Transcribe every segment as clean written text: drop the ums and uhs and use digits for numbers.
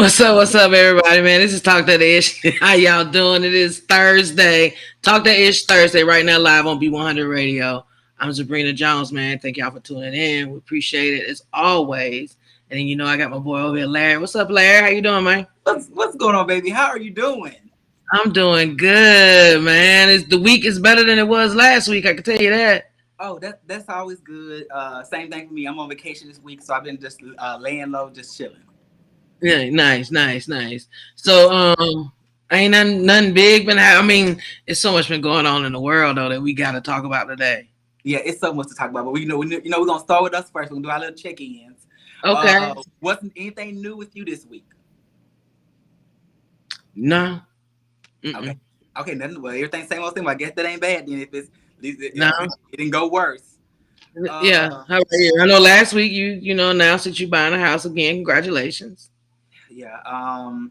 What's up, everybody, man? This is Talk That Ish. How y'all doing? It is Thursday. Talk That Ish Thursday right now live on B100 Radio. I'm Sabrina Jones, man. Thank y'all for tuning in. We appreciate it as always. And then, I got my boy over here, Larry. What's up, Larry? How you doing, man? What's going on, baby? How are you doing? I'm doing good, man. The week is better than it was last week. I can tell you that. Oh, that's always good. Same thing for me. I'm on vacation this week, so I've been just laying low, just chilling. Yeah, nice. So, ain't nothing big been. I mean, it's so much been going on in the world though that we got to talk about today. Yeah, it's so much to talk about, but we're gonna start with us first. We're gonna do our little check-ins. Okay. What's anything new with you this week? No. Okay. Nothing. Well, everything same old thing. Well, I guess that ain't bad. Then if no, it didn't go worse. Yeah. How about you? I know last week you announced that you buying a house again. Congratulations. Yeah. I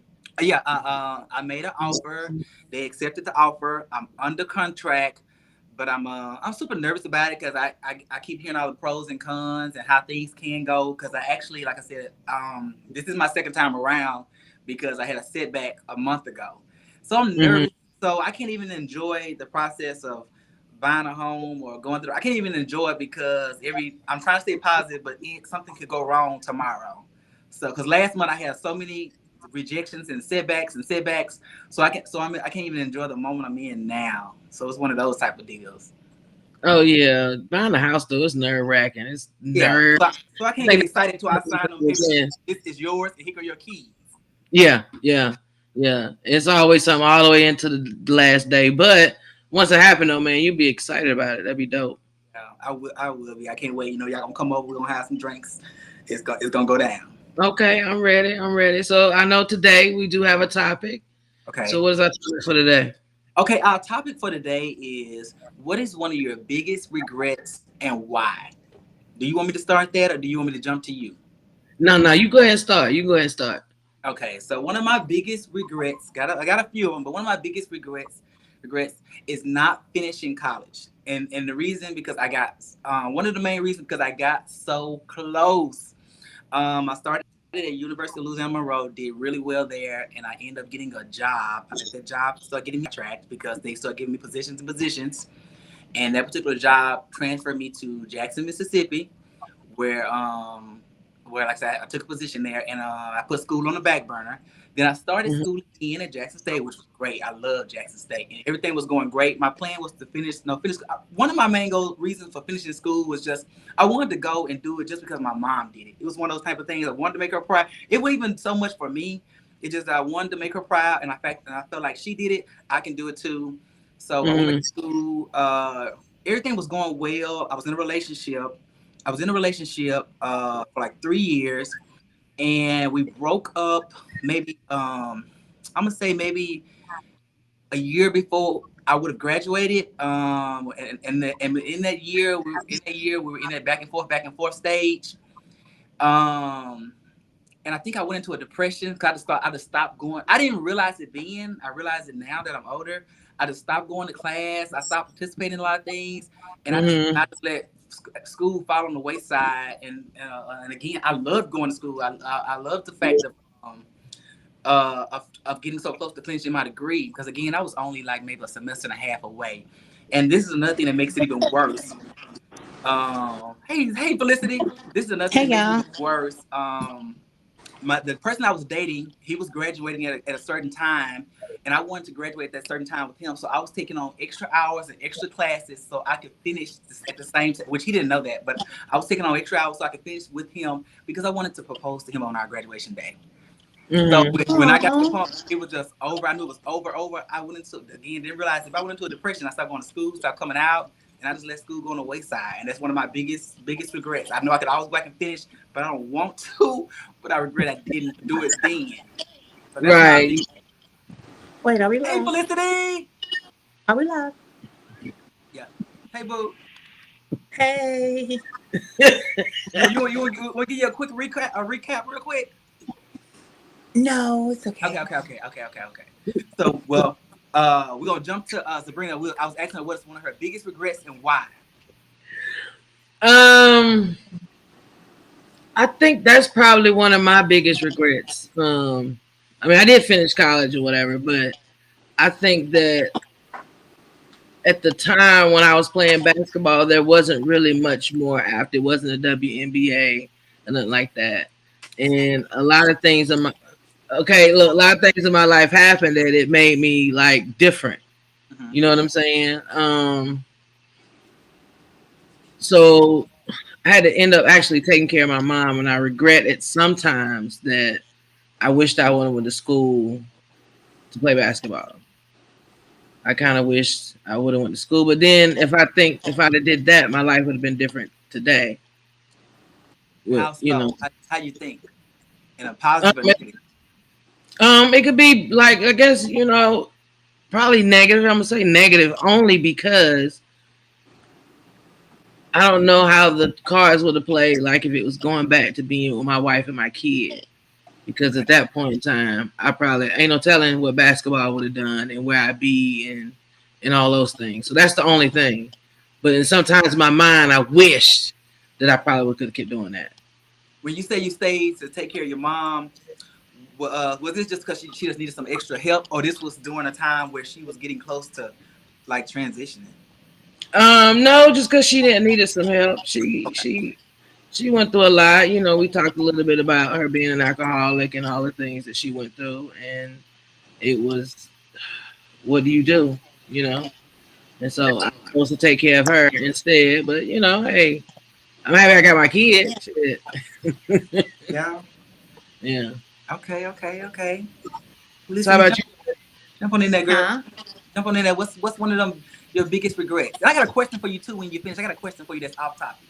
made an offer. They accepted the offer. I'm under contract, but I'm super nervous about it because I keep hearing all the pros and cons and how things can go. Because I actually, like I said, this is my second time around because I had a setback a month ago. So I'm nervous. So I can't even enjoy the process of buying a home or going through. I can't even enjoy it because I'm trying to stay positive, but something could go wrong tomorrow. So, because last month I had so many rejections and setbacks, so I can't even enjoy the moment I'm in now. So it's one of those type of deals. Oh yeah, buying a house though is nerve wracking. It's nerve. So I can't get excited until I sign them. This is yours, and here are your keys. Yeah. It's always something all the way into the last day, but once it happened though, man, you'll be excited about it. That'd be dope. Yeah, I will be. I can't wait. Y'all gonna come over. We're gonna have some drinks. It's gonna go down. Okay, I'm ready. So I know today we do have a topic. Okay. So what is our topic for today? Okay, our topic for today is what is one of your biggest regrets and why? Do you want me to start that or do you want me to jump to you? No, you go ahead and start. Okay, so one of my biggest regrets, I got a few of them, but one of my biggest regrets is not finishing college. And the reason because I got one of the main reasons because I got so close. I started at University of Louisiana Monroe, did really well there, and I ended up getting a job. That job started getting me tracked because they started giving me positions, and that particular job transferred me to Jackson, Mississippi, where like I said, I took a position there, and I put school on the back burner. Then I started school again at Jackson State, which was great. I love Jackson State, and everything was going great. My plan was to finish. One of my main reasons for finishing school was just I wanted to go and do it just because my mom did it. It was one of those type of things I wanted to make her proud. It wasn't even so much for me. It just I wanted to make her proud, and I felt like she did it. I can do it too. So I went back to school. Everything was going well. I was in a relationship. For like 3 years. And we broke up maybe I'm gonna say maybe a year before I would have graduated. And in that year we were in that back and forth stage. And I think I went into a depression because I just stopped going. I didn't realize it then. I realize it now that I'm older. I just stopped going to class. I stopped participating in a lot of things, and I just let school fall on the wayside. And again, I loved going to school. I love the fact of getting so close to finishing my degree because again, I was only like maybe a semester and a half away. And this is another thing that makes it even worse. Hey, Felicity. This is another thing that makes it even worse. The person I was dating, he was graduating at a certain time, and I wanted to graduate at that certain time with him. So I was taking on extra hours and extra classes so I could finish at the same time, which he didn't know that, but I was taking on extra hours so I could finish with him because I wanted to propose to him on our graduation day. So when I got to the point, it was just over. I knew it was over. I went into, again, didn't realize if I went into a depression, I stopped going to school, stopped coming out, and I just let school go on the wayside. And that's one of my biggest regrets. I know I could always go back and finish, but I don't want to. But I regret I didn't do it then. So that's right. Wait, are we live? Hey, Felicity. Are we live? Yeah. Hey, boo. Hey. You want to give you a quick recap real quick? No, it's okay. Okay. So, well, we're going to jump to Sabrina. I was asking her what's one of her biggest regrets and why. I think that's probably one of my biggest regrets. I mean, I did finish college or whatever, but I think that at the time when I was playing basketball, there wasn't really much more after. It wasn't a WNBA and nothing like that. And a lot of things in my a lot of things in my life happened that it made me like different. Mm-hmm. You know what I'm saying? So I had to end up actually taking care of my mom, and I regret it sometimes that I wished I would have went to school to play basketball. I kind of wished I would have went to school, but then if I'd have did that, my life would have been different today. With How you know, so? How you think? In a positive or negative? it could be like I guess probably negative. I'm gonna say negative only because I don't know how the cards would have played like if it was going back to being with my wife and my kid. Because at that point in time, I probably ain't no telling what basketball would have done and where I'd be and all those things. So that's the only thing. But in sometimes in my mind, I wish that I probably could have kept doing that. When you say you stayed to take care of your mom, was this just because she just needed some extra help, or this was during a time where she was getting close to like transitioning? No, just because she didn't needed some help. Okay. She went through a lot. We talked a little bit about her being an alcoholic and all the things that she went through, and it was, what do you do? You know, and so I was supposed to take care of her instead. But hey, I'm happy I got my kid. Shit. Yeah. Yeah. Okay. So how Listen, about you? jump on in there, girl. Huh? Jump on in there. What's one of them your biggest regrets? And I got a question for you too when you finish. I got a question for you that's off topic.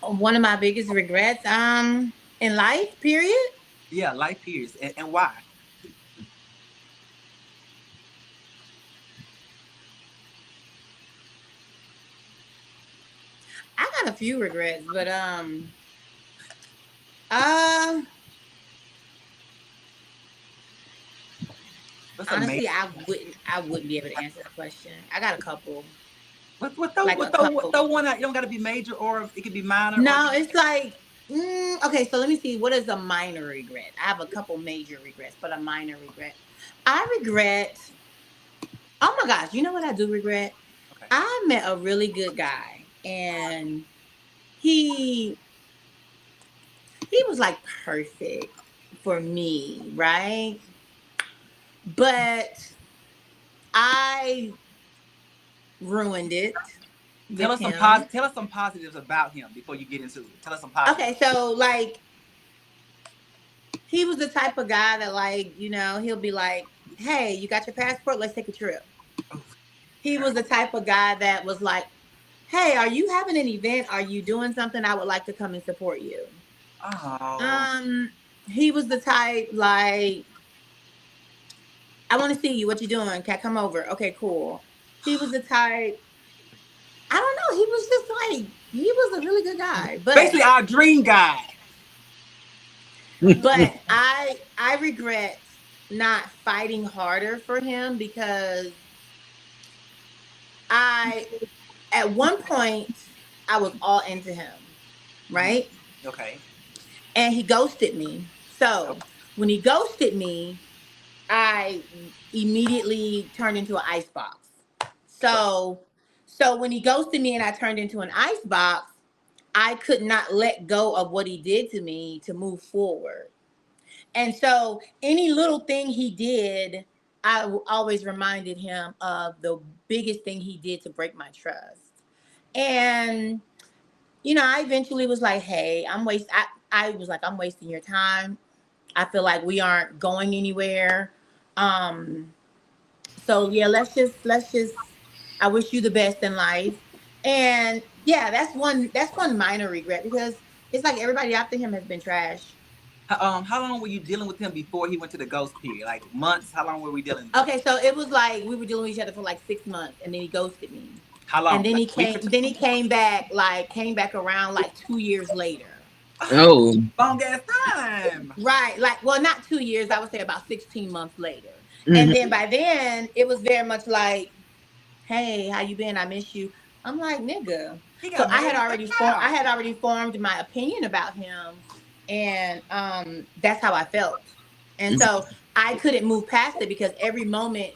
One of my biggest regrets, in life, period. Yeah, life peers and why? I got a few regrets, but uh, What's a major? honestly, I wouldn't be able to answer that question. I got a couple, like What a couple. throw one out? You don't got to be major, or it could be minor, or it No, could be. it's like, okay. So let me see. What is a minor regret? I have a couple major regrets, but a minor regret. I regret. Oh my gosh! You know what I do regret? Okay. I met a really good guy, and he he was like perfect for me, right? But I ruined it with him. Tell us some positives about him before you get into it. Tell us some positives. Okay, so like he was the type of guy that he'll be like, "Hey, you got your passport? Let's take a trip." He was the type of guy that was like, "Hey, are you having an event? Are you doing something? I would like to come and support you." Oh. Um, he was the type like, "I want to see you. What you doing? Can I come over?" Okay, cool. He was the type. I don't know. He was just like he was a really good guy, Basically, our dream guy. but I regret not fighting harder for him because I at one point I was all into him, Mhm. right? Okay. And he ghosted me. So when he ghosted me, I immediately turned into an icebox. So So when he ghosted me and I turned into an icebox, I could not let go of what he did to me to move forward. And so any little thing he did, always reminded him of the biggest thing he did to break my trust. And I eventually was like, "Hey, I was like, I'm wasting your time. I feel like we aren't going anywhere. Um, so yeah, let's just I wish you the best in life." And yeah, that's one minor regret because it's like everybody after him has been trash. how long were you dealing with him before he went to the ghost period? Like months? How long were we dealing with him? Okay, so it was like we were dealing with each other for like 6 months, and then he ghosted me, How and long? then Like he a week came. or two? Then he came back around like 2 years later. Oh, Long ass time. Right, like well, not 2 years. I would say about 16 months later, and mhm. then by then it was very much like, "Hey, how you been? I miss you." I'm like, "Nigga." He So got married and left I out. had already formed my opinion about him, and that's how I felt. And so I couldn't move past it because every moment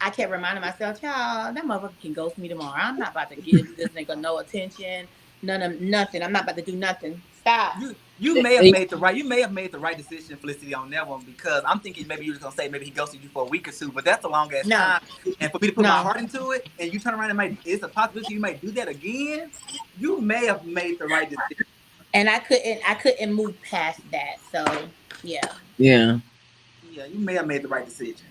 I kept reminding myself, child, that motherfucker can ghost me tomorrow. I'm not about to give this nigga no attention, none of nothing. I'm not about to do nothing. Stop. You may have made the right decision, Felicity, on that one, because I'm thinking maybe you were gonna say maybe he ghosted you for a week or two, but that's a long ass No. time. And for me to put my No. heart into it, and you turn around and it's a possibility you might do that again. You may have made the right decision. And I couldn't move past that. So yeah. Yeah. Yeah, you may have made the right decision.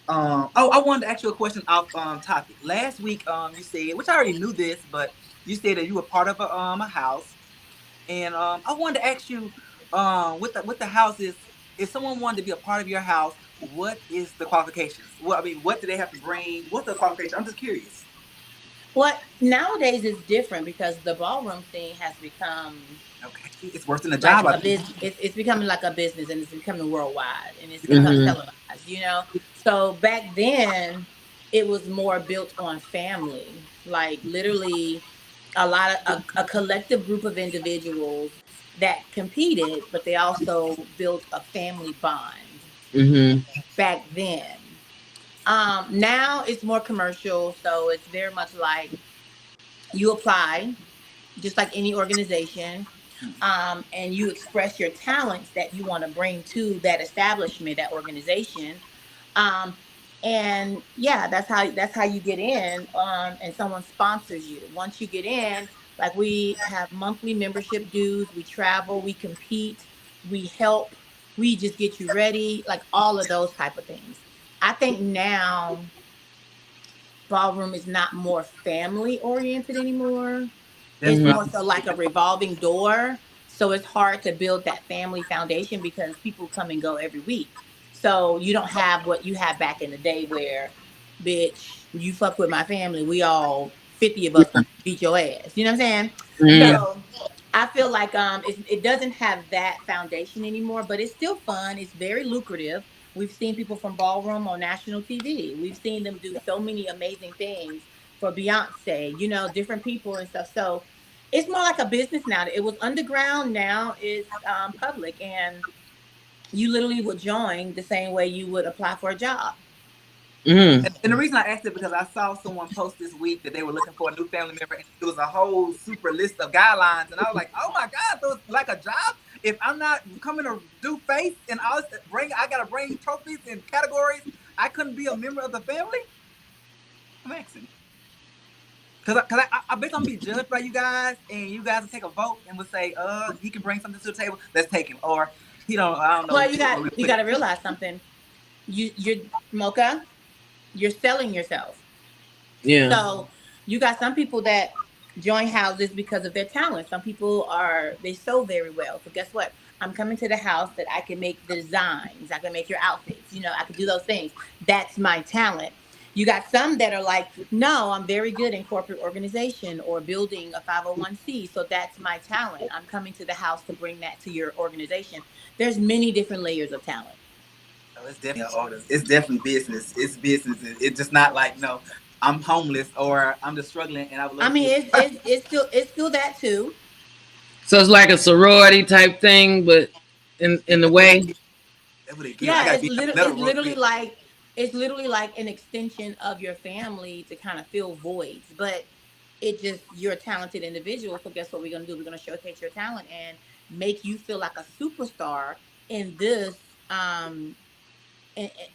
I wanted to ask you a question off topic. Last week, you said, which I already knew this, but you said that you were part of a house, and I wanted to ask you, with the houses, if someone wanted to be a part of your house, what is the qualifications? What I mean, what do they have to bring? What's the qualification? I'm just curious. What nowadays is different because the ballroom thing has become Okay, it's worse than a like job. a business. It's becoming like a business, and it's becoming worldwide, and it's become Mm-hmm. televised. So back then it was more built on family, like literally a collective group of individuals that competed, but they also built a family bond Mm-hmm. back then. Now it's more commercial, so it's very much like you apply just like any organization, and you express your talents that you want to bring to that establishment, that organization, um, and yeah, that's how you get in, and someone sponsors you. Once you get in, like we have monthly membership dues, we travel, we compete, we help, we just get you ready, like all of those type of things. I think now ballroom is not more family oriented anymore. That's It's what Mm-hmm. I more so like a revolving door. So it's hard to build that family foundation because people come and go every week. So you don't have what you had back in the day where, bitch, you fuck with my family, we all 50 of us gonna beat your ass. You know what I'm saying? yeah. Mm-hmm. So I feel like it doesn't have that foundation anymore, but it's still fun. It's very lucrative. We've seen people from ballroom on national TV. We've seen them do so many amazing things for Beyonce, different people and stuff. So it's more like a business now. It was underground, now it's public, and you literally would join the same way you would apply for a job. Mm-hmm. And the reason I asked it because I saw someone post this week that they were looking for a new family member, and it was a whole super list of guidelines, and I was like, "Oh my god, so it's like a job. If I'm not coming to do face and I gotta bring trophies and categories. I couldn't be a member of the family." I'm asking because I bet I'm gonna be judged by you guys, and you guys will take a vote and will say, he can bring something to the table. Let's take him, or he don't. I don't know. Well, you got to realize something. You're Mocha. You're selling yourself. Yeah. So you got some people that join houses because of their talent. Some people they sew very well. So guess what? I'm coming to the house that I can make the designs. I can make your outfits. I can do those things. That's my talent. You got some that are like, no, I'm very good in corporate organization or building a 501c. So that's my talent. I'm coming to the house to bring that to your organization. There's many different layers of talent. Oh, it's definitely an order. It's definitely business. It's business. It's just not like, no, I'm homeless or I'm just struggling and I would I love to mean, see it's still that too. So it's like a sorority type thing, but in the way. that's what they get. I Yeah, gotta it's be literally metal it's real literally quick. like it's literally like an extension of your family to kind of fill voids. But you're a talented individual. So guess what we're gonna do? We're gonna showcase your talent and make you feel like a superstar in this um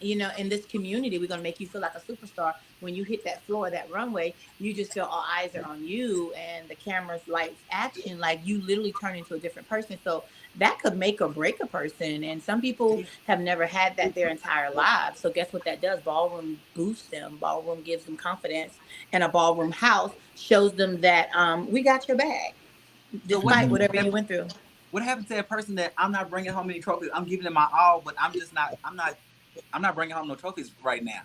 in this community. We're going to make you feel like a superstar. When you hit that floor, that runway, you just feel all eyes are on you, and the camera's lights action, like you literally turn into a different person. So that could make or break a person, and some people have never had that their entire lives. So guess what that does? Ballroom boosts them. Ballroom gives them confidence, and a ballroom house shows them that we got your back So what despite happens whatever to you went through. a person that I'm not bringing home any trophies? I'm giving them my all, but I'm not bringing home no trophies right now.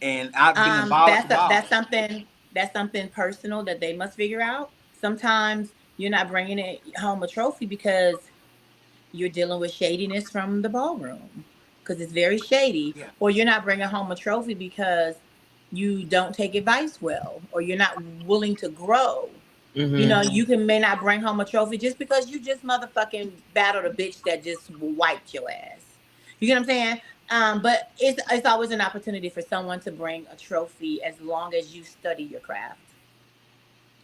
And I've been in ball after That's ball. that's something personal that they must figure out. Sometimes you're not bringing it home a trophy because you're dealing with shadiness from the ballroom, because it's very shady, Yeah. or you're not bringing home a trophy because you don't take advice well, or you're not willing to grow. Mm-hmm. You may not bring home a trophy just because you just motherfucking battled a bitch that just wiped your ass. You get what I'm saying? But it's always an opportunity for someone to bring a trophy as long as you study your craft.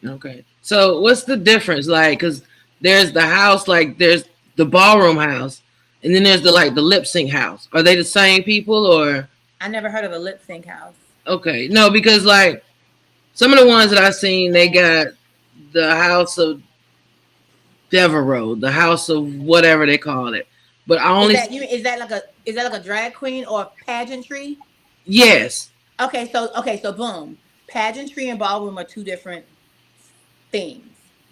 Okay. So what's the difference? Like, because there's the house, like there's the ballroom house, and then there's the like the lip sync house. Are they the same people or? I never heard of a lip sync house. Okay, no, because like some of the ones that I've seen, they got the house of Devereaux, the house of whatever they call it. But I Is only that you? Is that like a drag queen or pageantry? yes. Okay, so boom, pageantry and ballroom are two different things,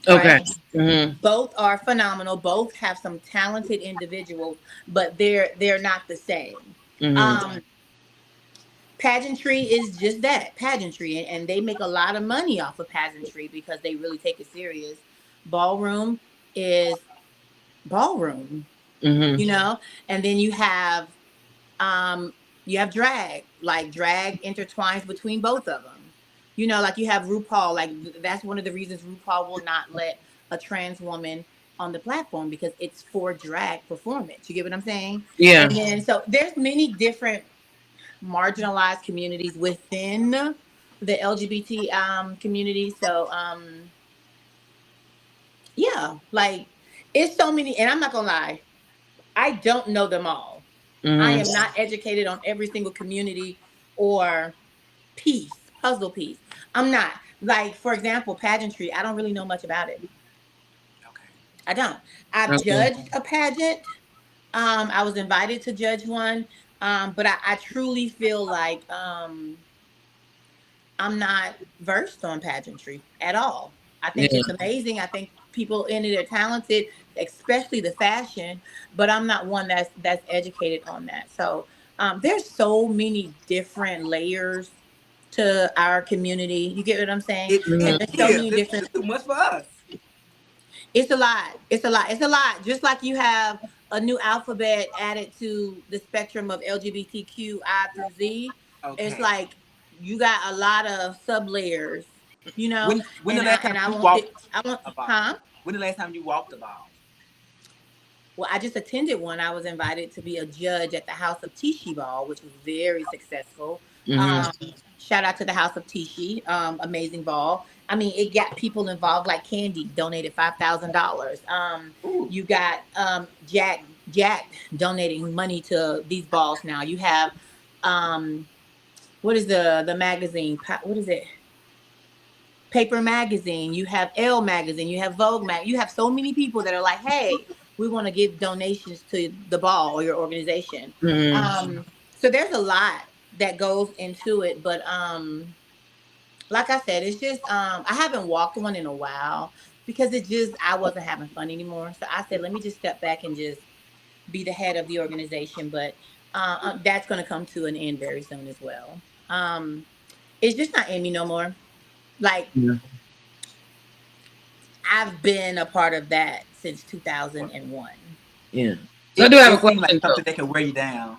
Okay. right? Mm-hmm. Both are phenomenal. Both have some talented individuals, but they're not the same. Mm-hmm. Um, Pageantry is just that, pageantry, and they make a lot of money off of pageantry because they really take it serious. Ballroom is ballroom, Mm-hmm. you know, and then um you have drag, like drag intertwines between both of them. You know, like you have RuPaul, like that's one of the reasons RuPaul will not let a trans woman on the platform because it's for drag performance. You get what I'm saying? Yeah. And then so there's many different marginalized communities within the LGBT community. So yeah, like it's so many, and I'm not gonna lie, I don't know them all. I am Mm-hmm. not educated on every single community or puzzle piece. I'm not. Like, for example, pageantry, I don't really know much about it. Okay. I don't. I've Okay. judged a pageant. I was invited to judge one. But I truly feel like I'm not versed on pageantry at all. I think Yeah. it's amazing. I think people in it are talented, especially the fashion, but I'm not one that's educated on that. So there's so many different layers to our community. You get what I'm saying? And It there's so is. many It's different. too much for us. It's a lot. It's a lot. It's a lot. Just like you have a new alphabet added to the spectrum of LGBTQI through Z, it's Okay. like you got a lot of sub layers, you know. When the And last time I you want walked it. I want, a ball? huh? When the last time you walked a ball? Well, I just attended one. I was invited to be a judge at the House of Tishi Ball, which was very successful. Mm-hmm. Um, Shout out to the House of Tishi, amazing ball. I mean, it got people involved. Like Candy donated $5,000. Ooh. You got Jack donating money to these balls. Now you have um, what is the magazine? What is it? Paper Magazine, you have Elle Magazine, you have Vogue Mag. You have so many people that are like, hey, we want to give donations to the ball or your organization. Mm-hmm. So there's a lot that goes into it, but like I said, it's just I haven't walked one in a while because it just I wasn't having fun anymore. So I said, let me just step back and just be the head of the organization. But that's going to come to an end very soon as well. It's just not in me no more. Like Yeah. I've been a part of that since 2001. Yeah. So I do have a It seems like question though. something that can wear you down.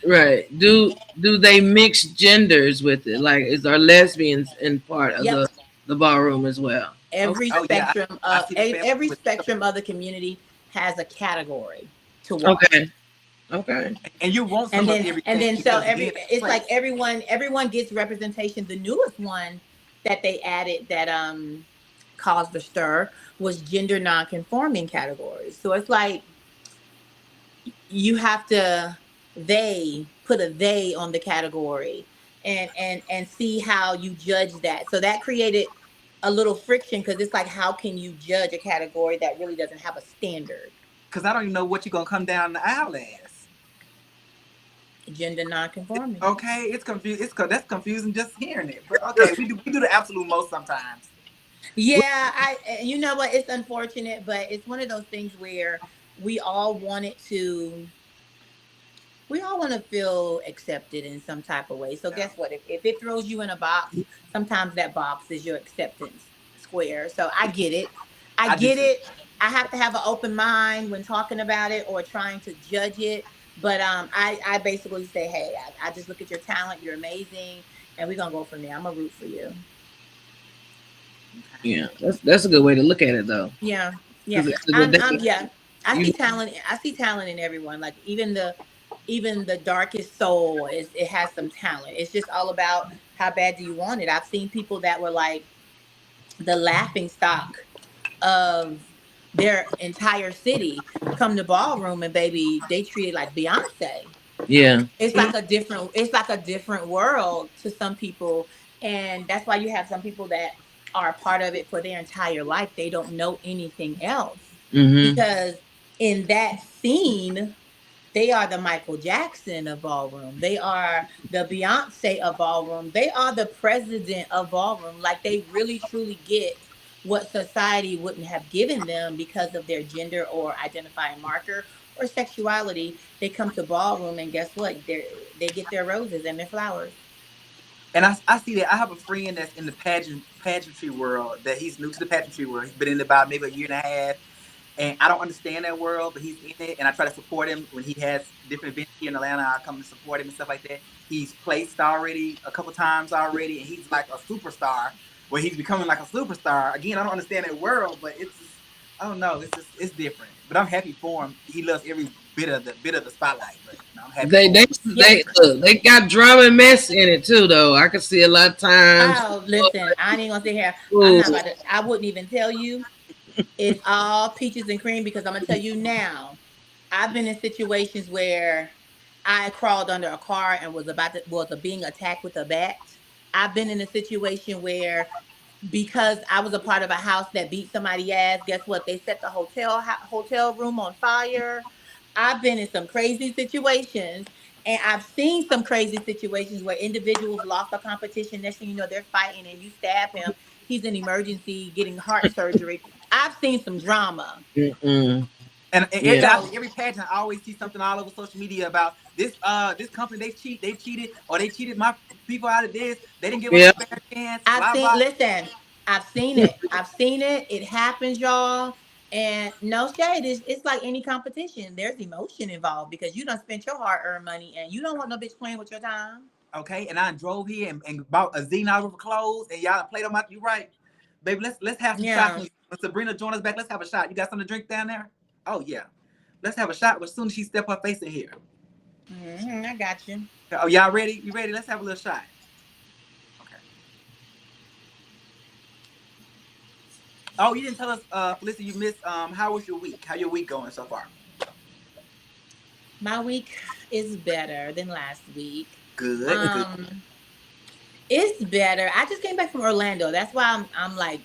Right. Do they mix genders with it? Like, is there lesbians in part of Yep. the ballroom as well? Okay. Every Oh yeah, spectrum I of see the family every with spectrum of the community has a category to walk. Okay. Okay. and you want And some of then everything so because you did it it's like place. everyone gets representation. The newest one that they added that caused the stir was gender non-conforming categories. So it's like you have to they put a they on the category and see how you judge that. So that created a little friction because it's like how can you judge a category that really doesn't have a standard? Because I don't even know what you're gonna come down the aisle as. Gender non-conforming. Okay, it's confusing. That's confusing just hearing it. But okay, we do the absolute most sometimes. Yeah, you know what, it's unfortunate, but it's one of those things where we all wanted to we all want to feel accepted in some type of way. So Yeah, guess what? If it throws you in a box, sometimes that box is your acceptance square. So I get it. I I do get too. it. I have to have an open mind when talking about it or trying to judge it. But I basically say, hey, I just look at your talent. You're amazing. And we're going to go from there. I'm going to root for you. Okay. Yeah. That's a good way to look at it though. Yeah. Yeah. Because at the end of the day, Yeah. I see you talent. I see talent in everyone. Like even even the darkest soul it has some talent. It's just all about how bad do you want it. I've seen people that were like the laughing stock of their entire city come to ballroom, and baby, they treat it like Beyonce. Yeah. It's like a different world to some people, and that's why you have some people that are a part of it for their entire life. They don't know anything else Mm-hmm. because in that scene they are the Michael Jackson of ballroom. They are the Beyonce of ballroom. They are the president of ballroom. Like they really truly get what society wouldn't have given them because of their gender or identifying marker or sexuality. They come to ballroom and guess what? They get their roses and their flowers. And I see that. I have a friend that's in the pageantry world. That he's new to the pageantry world. He's been in it about maybe a year and a half. And I don't understand that world, but he's in it, and I try to support him when he has different events here in Atlanta. I come to support him and stuff like that. He's placed already a couple times already, and he's like a superstar. Where he's becoming like a superstar again. I don't understand that world, but it's just, I don't know. It's different. But I'm happy for him. He loves every bit of the spotlight. But I'm happy They for they him. they look, they got drama and mess in it too, though. I can see a lot of times. Oh, listen, I ain't gonna sit here. I'm Ooh, not about to. I wouldn't even tell you. It's all peaches and cream because I'm gonna tell you now. I've been in situations where I crawled under a car and was being attacked with a bat. I've been in a situation where because I was a part of a house that beat somebody ass, guess what? They set the hotel room on fire. I've been in some crazy situations, and I've seen some crazy situations where individuals lost a competition. Next thing you know, they're fighting, and you stab him. He's in emergency, getting heart surgery. I've seen some drama. mm-mm. And Yeah, So every pageant, I always see something all over social media about this company they cheated or they cheated my people out of this. They didn't give us yeah. a fair chance. I've Blah seen, blah. listen, I've seen it. I've seen it. It happens, y'all. And no shade, it's like any competition. There's emotion involved because you done spent your hard earned money and you don't want no bitch playing with your time. Okay, and I drove here and bought a Z out of clothes and y'all played them out. You right, baby. Let's have some shots. Yeah. When Sabrina join us back, let's have a shot. You got something to drink down there? Oh yeah, let's have a shot. As soon as she step her face in here. I got you. Oh y'all ready? You ready? Let's have a little shot. Okay. Oh, you didn't tell us, Felicity. You missed. How was your week? How your week going so far? My week is better than last week. Good. Good. Um, it's better. I just came back from Orlando. That's why I'm like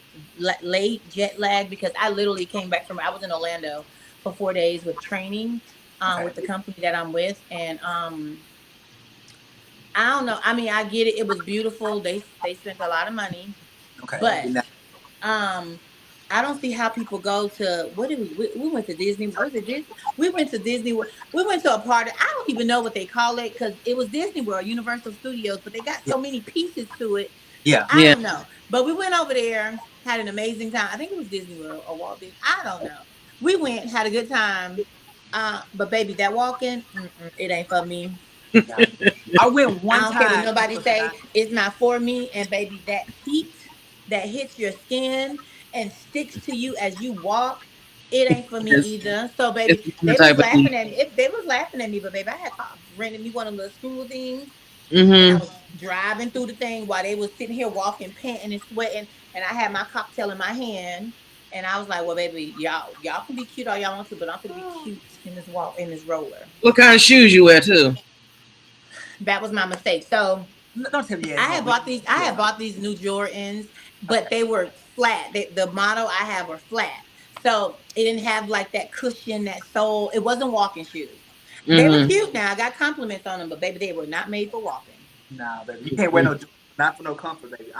late jet lag because I literally came back from I was in Orlando for 4 days with training Okay. with the company that I'm with and I don't know. I mean, I get it. It was beautiful. They spent a lot of money, Okay. but um, I don't see how people go to what did we went to Disney. Was it Disney? We went to Disney. We went to a party. I don't even know what they call it because it was Disney World, Universal Studios, but they got Yeah. so many pieces to it. Yeah. I Yeah. don't know. But we went over there, had an amazing time. I think it was Disney World or Walt Disney. I don't know. We went, had a good time. But baby, that walking, it ain't for me. Yeah. I went I one don't care what time. It nobody was say. not. It's not for me. And baby, that heat that hits your skin and sticks to you as you walk, it ain't for me It's, either. So it's baby, a different they was type of heat. laughing at me. They was laughing at me, but baby, I had cops renting me one of the school things, and I Mm-hmm. was driving through the thing while they was sitting here walking, panting and sweating, and I had my cocktail in my hand. And I was like, "Well, baby, y'all can be cute all y'all want to, but I'm gonna be cute in this walk in this roller." What kind of shoes you wear too? That was my mistake. So Don't tell me you had I had on. bought these. I Yeah. had bought these new Jordans, but Okay. they were flat. The model I have were flat, so it didn't have like that cushion, that sole. It wasn't walking shoes. They were Mm-hmm. cute. Now I got compliments on them, but baby, they were not made for walking. Nah, baby. You can't wear no. Not for no comfort, baby.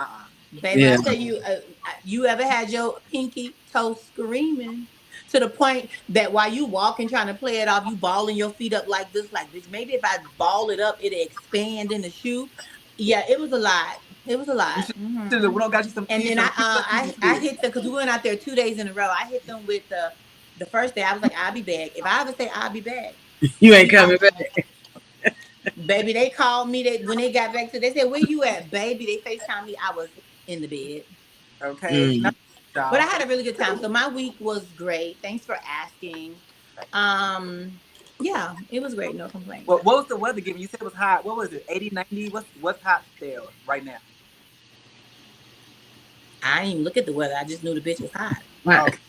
Baby, when Yeah. I tell you, you ever had your pinky toe screaming to the point that while you walking trying to play it off, you balling your feet up like this, like bitch. Maybe if I ball it up, it'll expand in the shoe. Yeah, it was a lot. It was a You lot. should. We don't got you And then some PJ I shoes. hit them because we went out there 2 days in a row. I hit them with the first day. I was like, I'll be back. If I ever say I'll be back, You ain't I, coming back. baby, they called me. They when they got back to, they said, "Where you at, baby?" They Facetime me. I was in the bed, Okay. Mm. Not but I y'all. had a really good time. So my week was great. Thanks for asking. Um, Yeah, it was great. No complaints. What was the weather giving? You said it was hot. What was it? 80, 90? What's hot there right now? I didn't even look at the weather. I just knew the bitch was hot. Oh, Right.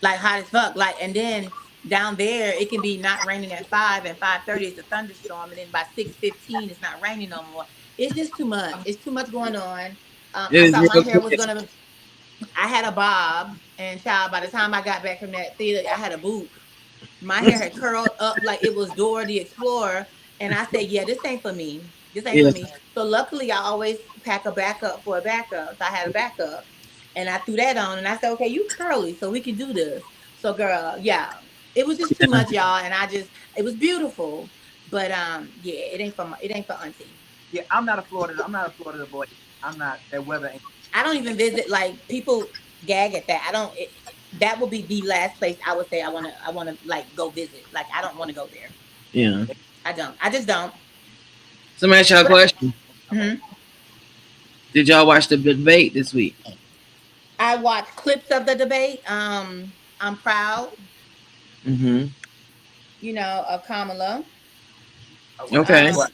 Like hot as fuck. Like, and then down there it can be not raining at 5 and 5:30 it's a thunderstorm, and then by 6:15 it's not raining no more. It's just too much. It's too much going on. It I is thought my real hair was quick. gonna. I had a bob, and child. By the time I got back from that theater, I had a boop. My hair had curled up like it was Dora the Explorer, and I said, "Yeah, this ain't for me. This ain't for Yes. me." So luckily, I always pack a backup for a backup. So I had a backup, and I threw that on, and I said, "Okay, you curly, so we can do this." So, girl, yeah, it was just too Yeah. much, y'all, and it was beautiful, but yeah, it ain't for auntie. yeah. I'm not a Florida boy. I'm not that weather. Ain't, I don't even visit. Like, people gag at that. I don't. That would be the last place I would say I want to. I want to like go visit. Like, I don't want to go there. Yeah. I don't. I just don't. So, let me ask y'all a But question. okay. mhm. Did y'all watch the debate this week? I watched clips of the debate. I'm proud, Mm-hmm. of Kamala. Okay. What?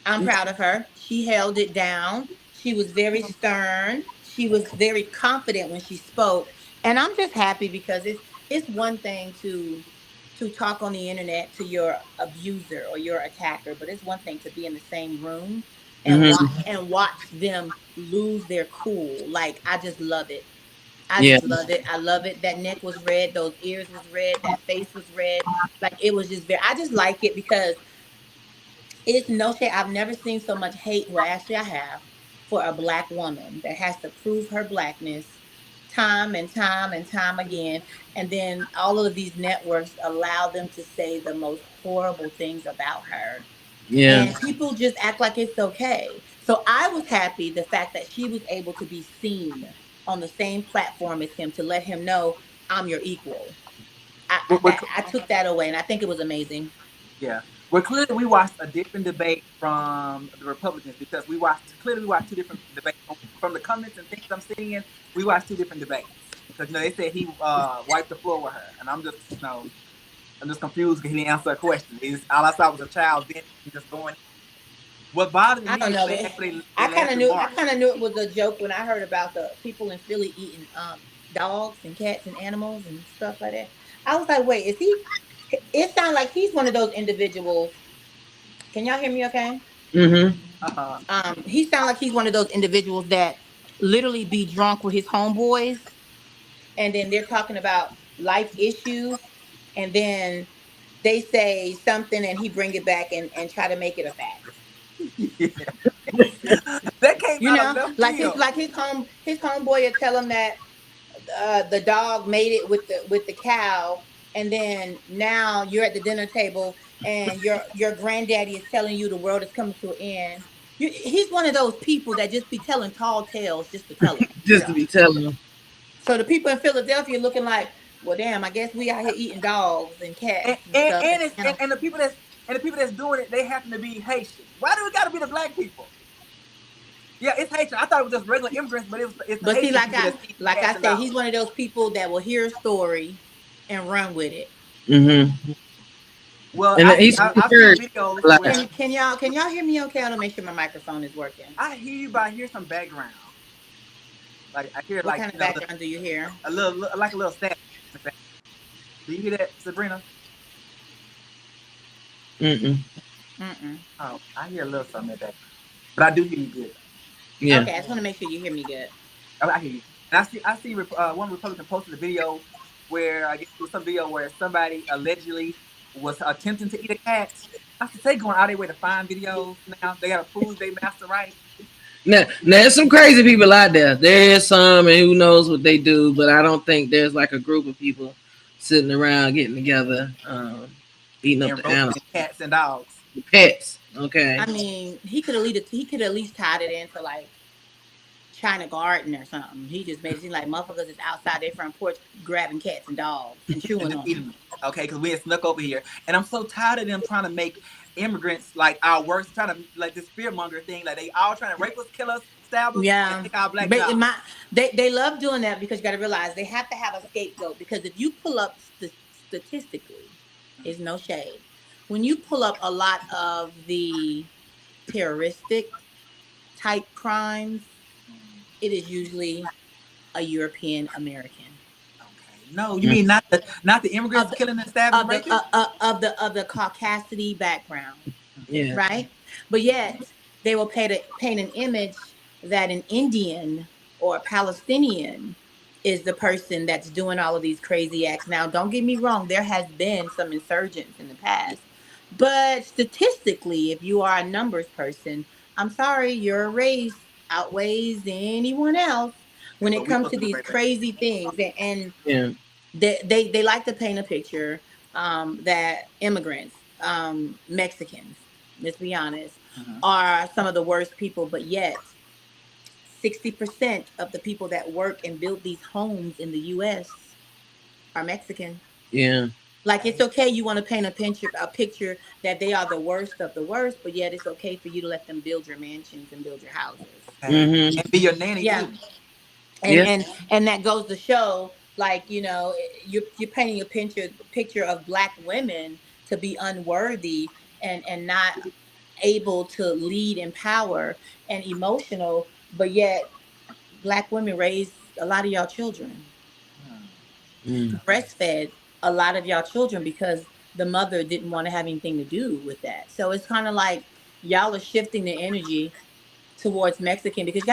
Um, I'm proud of her. She held it down. She was very stern. She was very confident when she spoke. And I'm just happy because it's one thing to talk on the internet to your abuser or your attacker, but it's one thing to be in the same room and Mm-hmm. watch them lose their cool. Like, I just love it. I Yeah. just love it. I love it. That neck was red, those ears was red, that face was red. Like, it was just very I just like it because it's no shade. I've never seen so much hate. Well, actually, I have, for a black woman that has to prove her blackness time and time and time again. And then all of these networks allow them to say the most horrible things about her. Yeah. And people just act like it's okay. So I was happy the fact that she was able to be seen on the same platform as him to let him know I'm your equal. We're, we're, I took that away, and I think it was amazing. yeah. We're clearly we watched a different debate from the Republicans because we watched two different debates from the comments and things I'm seeing. We watched two different debates because they said he wiped the floor with her, and I'm just confused because he didn't answer a question. All I saw was a child venting and just going. What bothered I me don't is know. they laughed at I Mark. kind of knew it was a joke when I heard about the people in Philly eating dogs and cats and animals and stuff like that. I was like, wait, is he? It sounds like he's one of those individuals. Can y'all hear me? Okay. Mm-hmm. Uh, He sounds like he's one of those individuals that literally be drunk with his homeboys, and then they're talking about life issues, and then they say something, and he bring it back and try to make it a fact. that came out of left field. His homeboy will tell him that the dog made it with the cow, and then now you're at the dinner table and your granddaddy is telling you the world is coming to an end. He's one of those people that just be telling tall tales just to tell them. Just to be telling them. So the people in Philadelphia looking like, well, damn, I guess we out here eating dogs and and cats and and, stuff. and, it's, and the people that's doing it, they happen to be Haitian. Why do we got to be the black people? Yeah, it's Haitian. I thought it was just regular immigrants, but it's the But see, Haitian people that's eating like cats I and said, he's dogs. one of those people that will hear a story and run with it. Mm-hmm. Well, And he's I've seen encouraged videos a lot. where Can y'all hear me okay? I want to make sure my microphone is working. I hear you, but I hear some background. Like I hear What kind of background do you hear? like a little static. Do you hear that, Sabrina? Mm-mm. Mm-mm. Oh, I hear a little something in that, but I do hear you good. Yeah. Okay, I just want to make sure you hear me good. I hear you. And I see one Republican posted a video where I guess it was some video where somebody allegedly was attempting to eat a cat. I said they going out of their way to find videos now. They gotta prove they master right. Now, there's some crazy people out there. There is some, and who knows what they do, but I don't think there's like a group of people sitting around getting together, eating up And the animals, roasting cats and dogs. the pets. Okay. I mean, he could at least tied it into like China Garden or something. He just made it seem like motherfuckers is outside their front porch grabbing cats and dogs and And chewing just on them. eating them. Okay, because we had snuck over here. And I'm so tired of them trying to make immigrants like our worst, trying to like this fear monger thing. Like they all trying to rape us, kill us, stab us, and Yeah, take our black but jobs. they love doing that because you got to realize they have to have a scapegoat because if you pull up statistically. Is no shade. When you pull up a lot of the terroristic type crimes, it is usually a European American Okay. No, you mean not the of immigrants the killing and stabbing and raping? of the Caucasity background, Yeah. right? But yet they will paint an image that an Indian or a Palestinian is the person that's doing all of these crazy acts. Now, don't get me wrong, there has been some insurgents in the past, but statistically, if you are a numbers person, I'm sorry, your race outweighs anyone else when it But we comes supposed to to be these right back. crazy things. And Yeah. they like to paint a picture that immigrants, Mexicans, let's be honest, Mhm. are some of the worst people, but yet 60% of the people that work and build these homes in the US are Mexican. Yeah. Like, it's Okay. okay, you want to paint a picture that they are the worst of the worst, but yet it's okay for you to let them build your mansions and build your houses. Okay. Mm-hmm. And be your nanny Yeah. too. and Yeah. and and that goes to show, like, you're painting a picture of black women to be unworthy and not able to lead in power and emotional, but yet black women raised a lot of y'all children, Hmm. Mm. Okay. breastfed a lot of y'all children because the mother didn't want to have anything to do with that. So it's kind of like y'all are shifting the energy towards Mexican because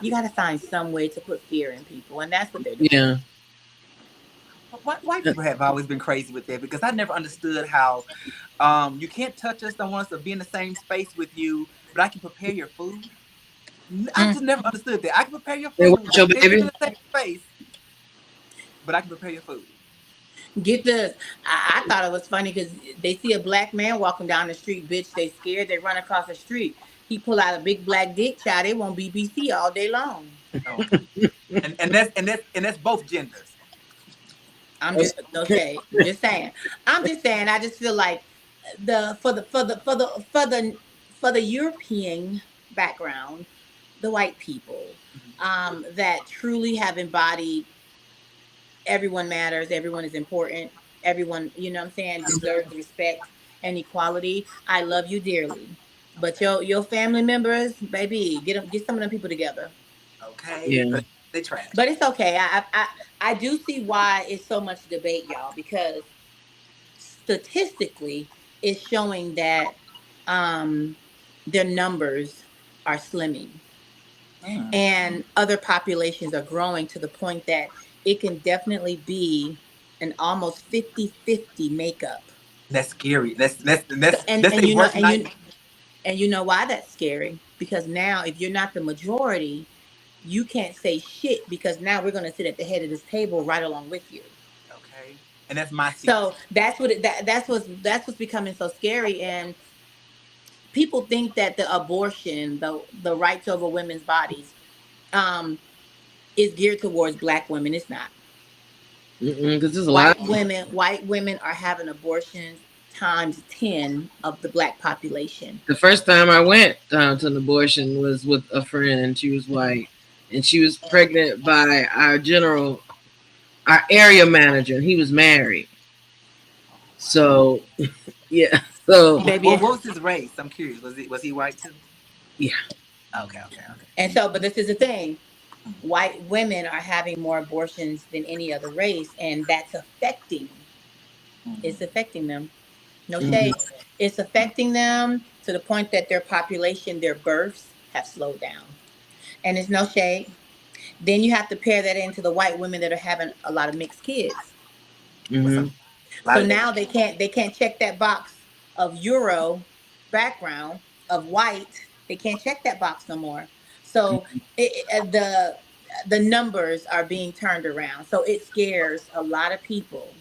you gotta find some way to put fear in people, and that's what they're doing. Yeah. White people have always been crazy with that because I never understood how you can't touch us, don't want us to be in the same space with you, but I can prepare your food. I Mm. just never understood that. I can prepare your They food. want I your can't be in baby. the same space, but I can prepare your food. Get this. I thought it was funny because they see a black man walking down the street, bitch. They scared. They run across the street. He pull out a big black dick, child. They want BBC all day long. Okay. And that's both genders. I'm just no shade. Just saying. I'm just saying. I just feel like for the European background, the white people that truly have embodied everyone matters, everyone is important, everyone, what I'm saying, deserves respect and equality. I love you dearly. But your family members, baby, get some of them people together. Okay, Yeah. but they trash. But it's okay. I do see why it's so much debate, y'all, because statistically it's showing that um their numbers are slimming Hmm. and other populations are growing to the point that it can definitely be an almost 50-50 makeup. That's scary. So That's their worst nightmare. and you know why that's scary? Because now if you're not the majority, you can't say shit because now we're going to sit at the head of this table right along with you. Okay, and that's my seat. So that's what's becoming so scary. And people think that the abortion, the rights over women's bodies, um, is geared towards black women. It's not. Because there's a lot. White women are having abortions times 10 of the black population. The first time I went to an abortion was with a friend, and she was white, and she was pregnant by our area manager, and he was married. So yeah, so Baby. What was his race? I'm curious. Was he white too? yeah, Okay, okay, okay. And so, but this is the thing. White women are having more abortions than any other race, and that's Mhm. it's affecting them. No mhm, shade. It's affecting them to the point that their population, their births have slowed down. And it's no shade. Then you have to pair that into the white women that are having a lot of mixed kids. What's mhm, up? A lot So of now Asian. they can't check that box of Euro background of white. They can't check that box no more. So the numbers are being turned around. So it scares a lot of people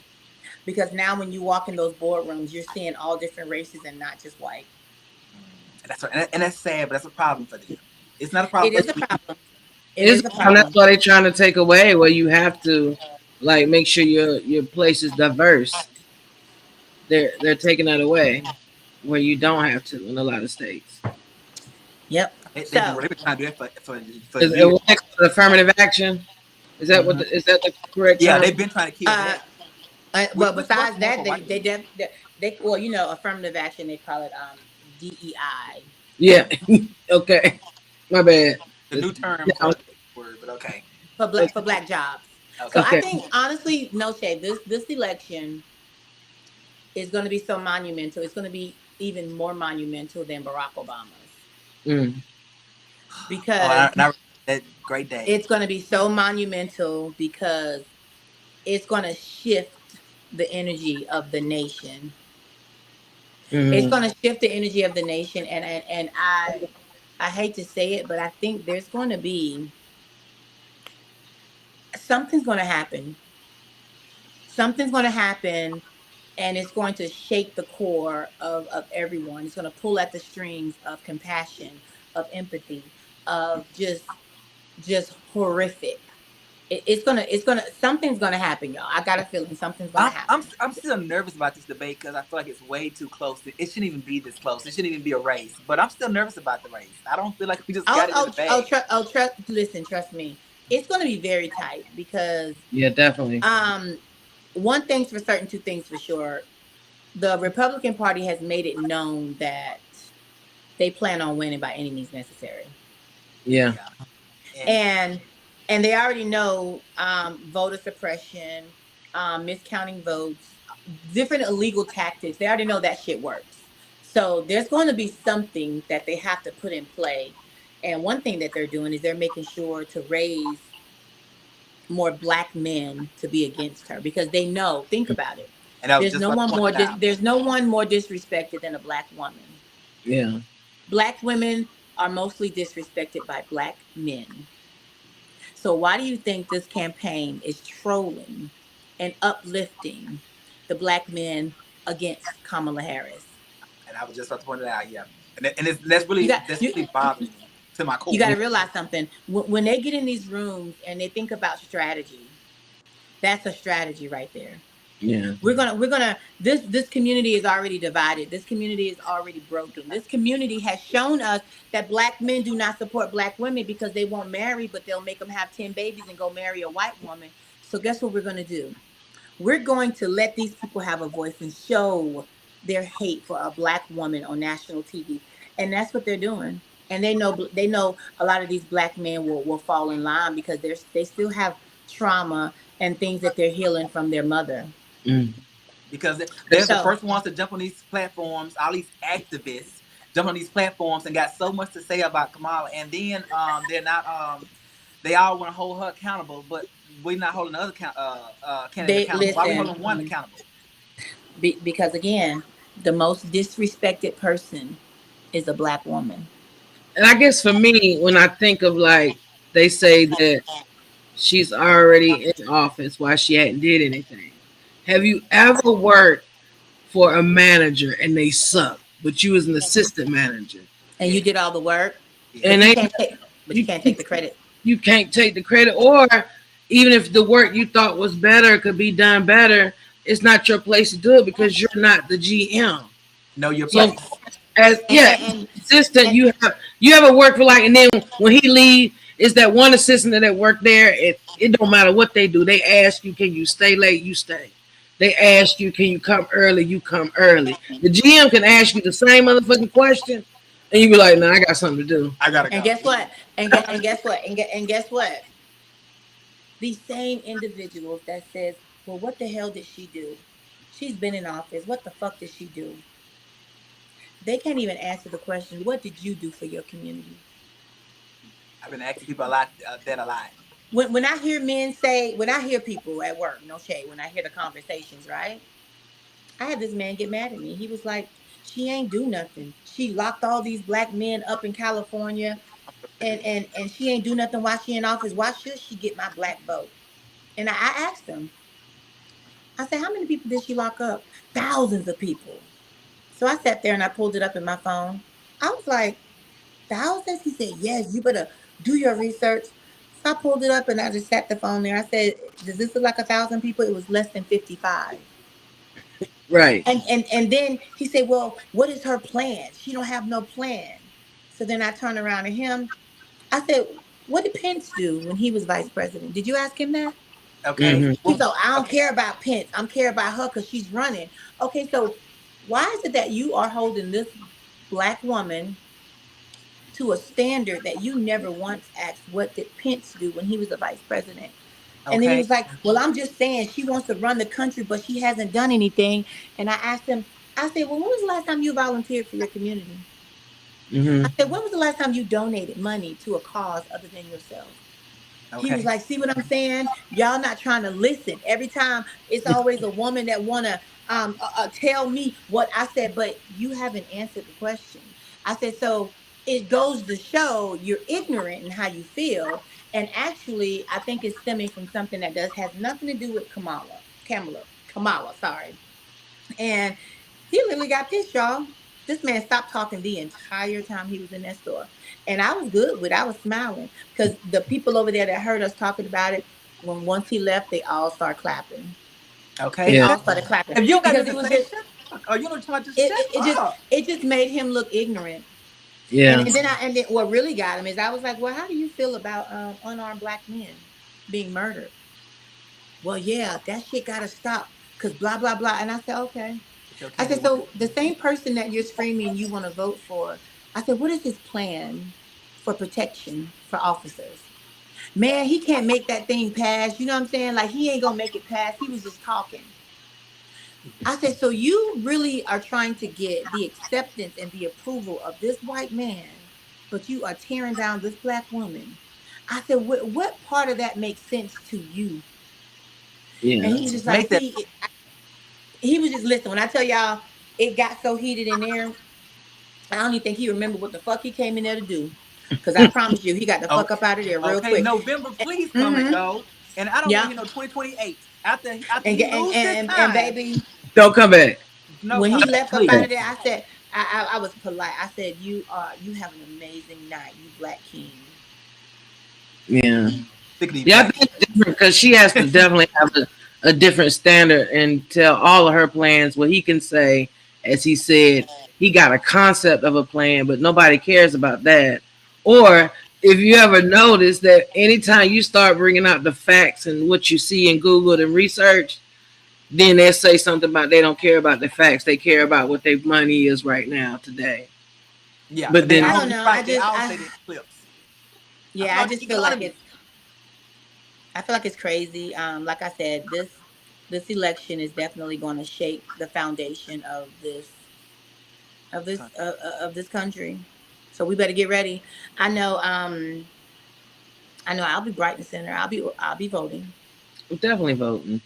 because now when you walk in those boardrooms, you're seeing all different races and not just white. And that's right. And that's sad, but that's a problem for them. It's not a problem It for is a us. problem. It it's is a and that's problem. why they're trying to take away where you have to like make sure your place is diverse. They're taking that away where you don't have to in a lot of states. Yep. So They've been trying to do that for Is it years. what affirmative action? Is that Hmm. is that the correct Yeah, term? they've been trying to kill uh that. Well, Which besides works more that, for white women. they well, affirmative action. They call it DEI. Yeah. Okay. My bad. The new term Yeah, for word, but okay. For black jobs. So Okay. I okay. think honestly, no shade. This election is going to be so monumental. It's going to be even more monumental than Barack Obama's Mm. Oh, because and I that great day. it's going to be so monumental because it's going to shift the energy of the nation. It's Mm. going to shift the energy of the nation, and I hate to say it, but I think there's going to be something's going to happen. Something's going to happen, and it's going to shake the core of everyone. It's going to pull at the strings of compassion, of empathy, of just horrific. It's gonna something's gonna happen, y'all. I got a feeling something's gonna happen. I'm still nervous about this debate because I feel like it's way too close. It shouldn't even be this close. It shouldn't even be a race. But I'm still nervous about the race. I don't feel like we just got it in the bag. Trust. Listen, trust me. It's gonna be very tight because Yeah, definitely. um, one thing's for certain, two things for sure. The Republican Party has made it known that they plan on winning by any means necessary, Yeah. Yeah, and and they already know voter suppression, miscounting votes, different illegal tactics. They already know that shit works. So there's going to be something that they have to put in play. And one thing that they're doing is they're making sure to raise more black men to be against her because they know. Think about it. and I was just about to point that out. There's no one more disrespected than a black woman. Yeah. Black women are mostly disrespected by black men. So why do you think this campaign is trolling and uplifting the black men against Kamala Harris? And I was just about to point it out. Yeah, and You got that's you really bothering me to my you core. got to realize something. When they get in these rooms and they think about strategy, that's a strategy right there. Yeah. We're gonna this community is already divided. This community is already broken. This community has shown us that black men do not support black women because they won't marry, but they'll make them have 10 babies and go marry a white woman. So guess what we're gonna do? We're going to let these people have a voice and show their hate for a black woman on national TV. And that's what they're doing. And they know a lot of these black men will fall in line because they still have trauma and things that they're healing from their mother. Mm. Because they're the So first ones to jump on these platforms. All these activists jump on these platforms and got so much to say about Kamala, and then they're not they all want to hold her accountable, but we're not holding the other candidate they accountable. Why are we listen holding one accountable? because again, the most disrespected person is a black woman. And I guess for me, when I think of like they say that she's already in office, why she hadn't did anything. Have you ever worked for a manager and they suck, but you was an assistant manager? And you Yeah, did all the work, yeah. but And they you you can't take the credit. you can't take the credit, or even if the work you thought was better could be done better, it's not your place to do it because you're not the GM. Know your So place. as And yeah, assistant, and you ever work for like, and then when he leave, is that one assistant that work there? It don't matter what they do. They ask you, can you stay late? You stay. They ask you, can you come early? You come early. The GM can ask you the same motherfucking question, and you be like, "No, I got something to do." I gotta and go. guess what? And guess what? And guess what? These same individuals that says, "Well, what the hell did she do? She's been in office. What the fuck did she do?" They can't even answer the question, "What did you do for your community?" I've been asking people a lot that a lot. When I hear men say, when I hear people at work, no shade, when I hear the conversations, right? I had this man get mad at me. He was like, "She ain't do nothing. She locked all these black men up in California, and she ain't do nothing while she in office. Why should she get my black vote?" And I asked him, I said, "How many people did she lock up?" "Thousands of people." So I sat there and I pulled it up in my phone. I was like, "Thousands?" He said, "Yes, you better do your research." So I pulled it up and I just sat the phone there. I said, "Does this look like 1,000 people?" It was less than 55. Right. And then he said, "Well, what is her plan? She don't have no plan." So then I turned around to him. I said, "What did Pence do when he was vice president? Did you ask him that?" Okay. He's Well, so I don't okay. care about Pence. I'm care about her because she's running. Okay, so why is it that you are holding this black woman to a standard that you never once asked what did Pence do when he was the vice president? And then he Okay. was like, well, I'm just saying she wants to run the country, but she hasn't done anything. And I asked him, I said, well, when was the last time you volunteered for your community? I Mm-hmm. said, when was the last time you donated money to a cause other than yourself? He was Okay. like, see what I'm saying? Y'all not trying to listen. Every time it's always a woman that wanna tell me what I said, but you haven't answered the question. I said, so it goes to show you're ignorant in how you feel. And actually, I think it's stemming from something that does has nothing to do with Kamala, sorry. And he literally got pissed, y'all. This man stopped talking the entire time he was in that store. And I was good with it. I was smiling because the people over there that heard us talking about it, when once he left, they all started clapping. They Okay. Yeah. all started clapping If you don't got because nothing it to was say, just shut the fuck. Or you don't try to just it, shut it, it just up. it just made him look ignorant. Yeah. And then what really got him is I was like, well, how do you feel about unarmed black men being murdered? Well, yeah, that shit gotta stop because blah blah blah. And I said, okay. But you I can't said, do one. so the same person that you're screaming you want to vote for, I said, what is his plan for protection for officers? Man, he can't make that thing pass. You know what I'm saying? Like he ain't gonna make it pass. He was just talking. I said, so you really are trying to get the acceptance and the approval of this white man, but you are tearing down this black woman. I said, what part of that makes sense to you? And Yeah. he was just like, Make that. see, he was just listen. When I tell y'all, it got so heated in there. I don't even think he remembered what the fuck he came in there to do. Cause I promise you, he got the fuck Okay. up out of there real Okay. quick. November, please come and Mm-hmm. go. And I don't want to Yeah. hear no 2028. After And, he and lose this and and time, baby, Don't come back. no when he comment, left up out please. of there, I said, I was polite. I said, you have an amazing night, you black king. Yeah. Sick of these Yeah, I black think it's different because she has to definitely have a different standard and tell all of her plans what he can say. As he said, he got a concept of a plan, but nobody cares about that. Or if you ever notice that anytime you start bringing out the facts and what you see in Google and research, then they say something about they don't care about the facts. They care about what their money is right now today. Yeah, But but they I then, don't always know. right. They always say the clips. I Yeah, feel I like just the feel like economy. it's crazy. Like I said, this election is definitely going to shake the foundation of this country. So we better get ready. I know. I know. I'll be bright and center. I'll be voting. I'm definitely voting.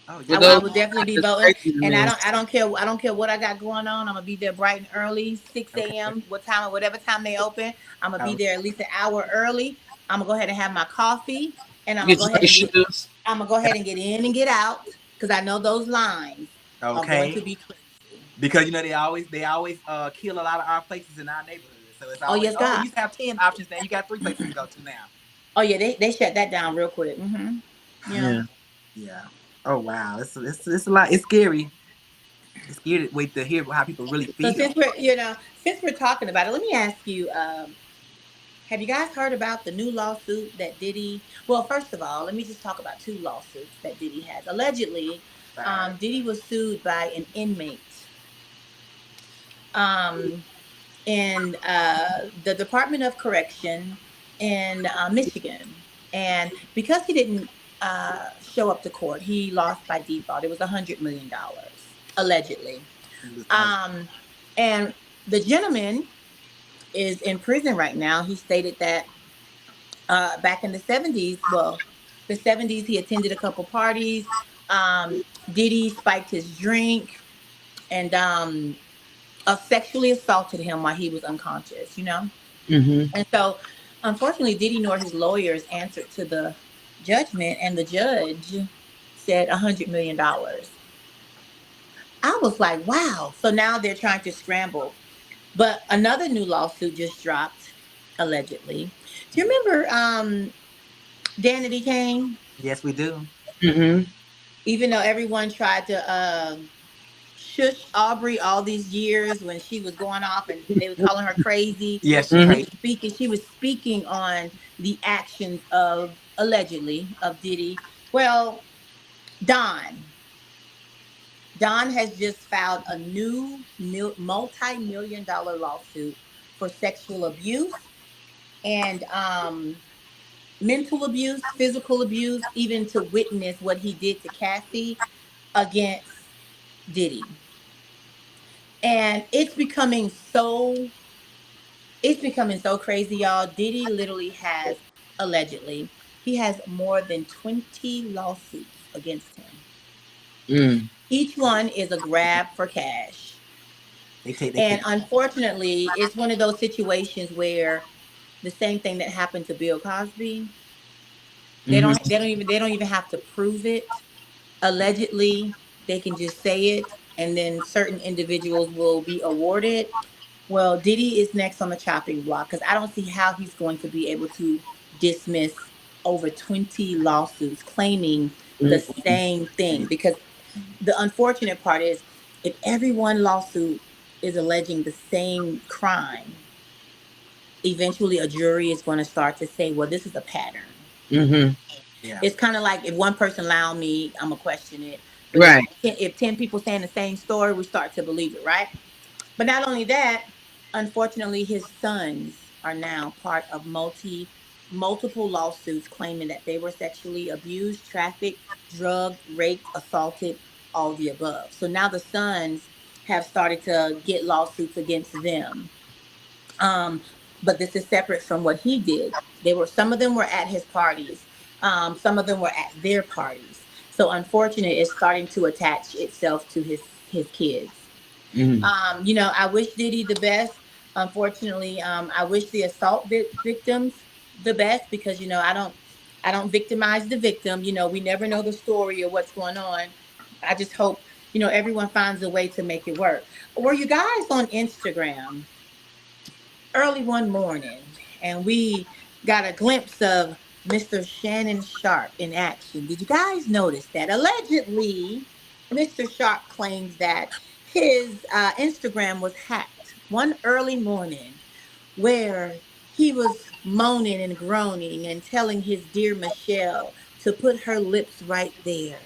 Oh, For you I those, will will. definitely be it's voting, crazy to and I me. don't. I don't care. I don't care what I got going on. I'm gonna be there bright and early, 6 Okay. a.m. What time? Whatever time they open, I'm gonna be Oh, there at least an hour early. I'm gonna go ahead and have my coffee, and I'm gonna Get go your ahead nice and get. shoes. I'm gonna go ahead and get in and get out because I know those lines are going to okay. be crazy. Because they always kill a lot of our places in our neighborhood. So it's Oh always yes, you God. used to have 10 options, now you got 3 places to go to now. Oh yeah, they shut that down real quick. Yeah. Yeah. Yeah. Oh wow, it's a lot. It's scary. It's scary to wait to hear how people really So feel. since we're talking about it, let me ask you. Have you guys heard about the new lawsuit that Diddy? Well, first of all, let me just talk about two lawsuits that Diddy has. Allegedly, Right. Diddy was sued by an inmate um, in the Department of Correction in Michigan, and because he didn't show up to court, he lost by default. It was $100 million allegedly, um, and the gentleman is in prison right now. He stated that back in the 70s. Well, the 70s, he attended a couple parties. Diddy spiked his drink and sexually assaulted him while he was unconscious. Mm-hmm. And so, unfortunately, Diddy nor his lawyers answered to the judgment, and the judge said $100 million. I was like, wow. So now they're trying to scramble. But another new lawsuit just dropped, allegedly. Do you remember Danity Kane? Yes, we do. Mm-hmm. Even though everyone tried to shush Aubrey all these years when she was going off and they were calling her crazy, Yes, she's she Mm-hmm. was crazy. speaking. She was speaking on the actions of allegedly of Diddy. Well, Don. Don has just filed a new multi-million dollar lawsuit for sexual abuse and mental abuse, physical abuse, even to witness what he did to Cassie against Diddy. And it's becoming so crazy, y'all. Diddy literally has, allegedly, he has more than 20 lawsuits against him. Mm. Each one is a grab for cash. They take their And cake. unfortunately, it's one of those situations where the same thing that happened to Bill Cosby, Mm-hmm. they don't even have to prove it. Allegedly, they can just say it, and then certain individuals will be awarded. Well, Diddy is next on the chopping block because I don't see how he's going to be able to dismiss over 20 lawsuits claiming the Mm-hmm. same thing. Because the unfortunate part is, if every one lawsuit is alleging the same crime, eventually a jury is going to start to say, well, this is a pattern. Mm-hmm. Yeah. It's kind of like, if one person lie on me, I'm going to question it. But if, Right. if 10 people saying the same story, we start to believe it, right? But not only that, unfortunately, his sons are now part of multiple lawsuits claiming that they were sexually abused, trafficked, drugged, raped, assaulted, all the above. So now the sons have started to get lawsuits against them. Um, but this is separate from what he did. Some of them were at his parties. Some of them were at their parties. So unfortunate, it's starting to attach itself to his kids. Mm-hmm. I wish Diddy the best. Unfortunately, I wish the assault victims the best, because I don't victimize the victim. We never know the story or what's going on. I just hope everyone finds a way to make it work. Were you guys on Instagram early one morning and we got a glimpse of Mr. Shannon Sharp in action? Did you guys notice that? Allegedly, Mr. Sharp claims that his Instagram was hacked one early morning, where he was moaning and groaning and telling his dear Michelle to put her lips right there.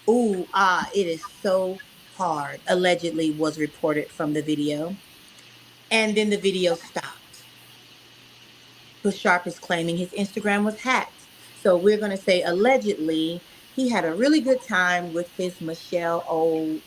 Ooh, it is so hard, allegedly was reported from the video. And then the video stopped. But Sharp is claiming his Instagram was hacked. So we're going to say, allegedly, he had a really good time with his Michelle. Oh,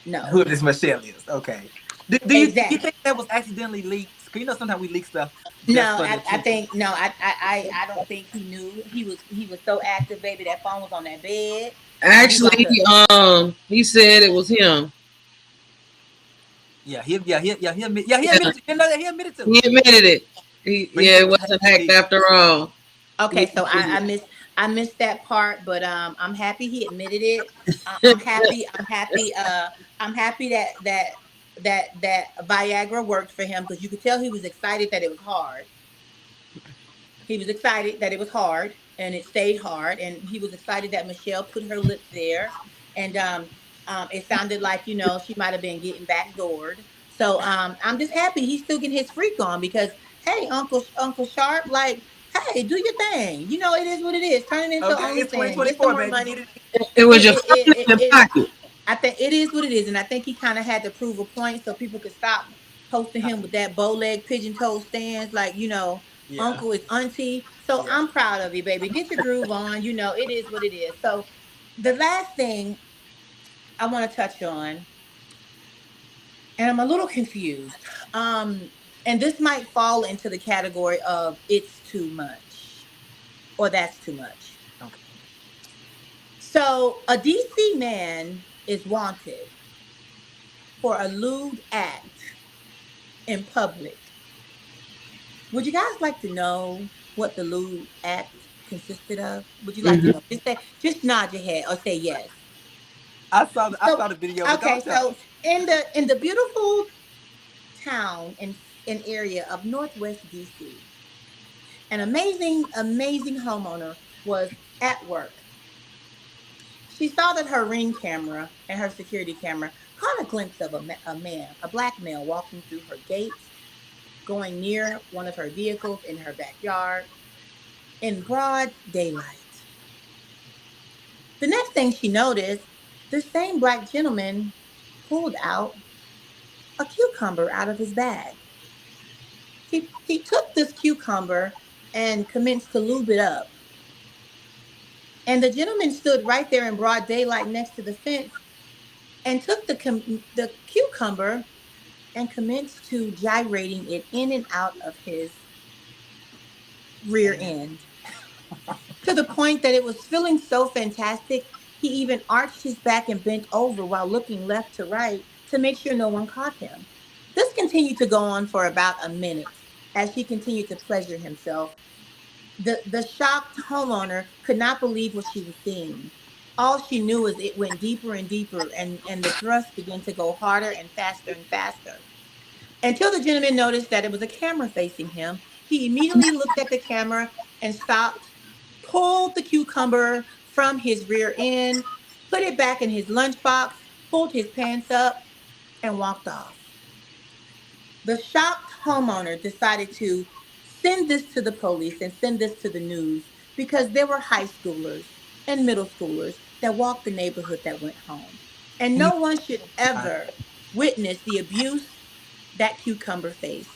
Who no. this Michelle is? Okay. Do you Exactly. think that was accidentally leaked? Cause sometimes we leak stuff just No, for the I attention. think no, I don't think he knew. He was so active, baby. That phone was on that bed, and he about Actually, to. he said it was him. He Yeah, admitted to. You know that he admitted to he it, admitted it. but he Yeah, said it it was hacked wasn't hacked indeed. after all. Okay, Yeah. so I missed that part, but I'm happy he admitted it. I'm happy. I'm happy that Viagra worked for him, because you could tell he was excited that it was hard. He was excited that it was hard, and it stayed hard, and he was excited that Michelle put her lips there, and it sounded like she might have been getting backdoored. So I'm just happy he's still getting his freak on, because hey, Uncle Sharp, like, hey, do your thing. It is what it is. Turn it into Okay, it's OnlyFans. Get some 2024, more baby. money. Get it. It It, was your it, foot it, in it, the it, pocket. I think it is what it is, and I think he kind of had to prove a point so people could stop posting him with that bow leg pigeon toe stance, like Yeah, Uncle is auntie. So yeah. I'm proud of you, baby. Get your groove on. It is what it is. So the last thing I want to touch on, and I'm a little confused, and this might fall into the category of it's too much or that's too much. Okay. So a DC man is wanted for a lewd act in public. Would you guys like to know what the lewd act consisted of? Would you like to Hmm. know? Just nod your head or say yes. I So, saw the video, but okay, don't tell so us. in the beautiful town and area of Northwest DC, an amazing homeowner was at work. She saw that her ring camera and her security camera caught a glimpse of a man, a black male, walking through her gates, going near one of her vehicles in her backyard in broad daylight. The next thing she noticed, the same black gentleman pulled out a cucumber out of his bag. He took this cucumber and commenced to lube it up. And the gentleman stood right there in broad daylight next to the fence and took the cucumber and commenced to gyrating it in and out of his rear end, to the point that it was feeling so fantastic, he even arched his back and bent over while looking left to right to make sure no one caught him. This continued to go on for about a minute as he continued to pleasure himself. The shocked homeowner could not believe what she was seeing. All she knew is it went deeper and deeper, and the thrust began to go harder and faster until the gentleman noticed that it was a camera facing him. He immediately looked at the camera and stopped, pulled the cucumber from his rear end, put it back in his lunchbox, pulled his pants up, and walked off. The shocked homeowner decided to send this to the police and send this to the news because there were high schoolers and middle schoolers that walked the neighborhood that went home. And no one should ever witness the abuse that cucumber faced.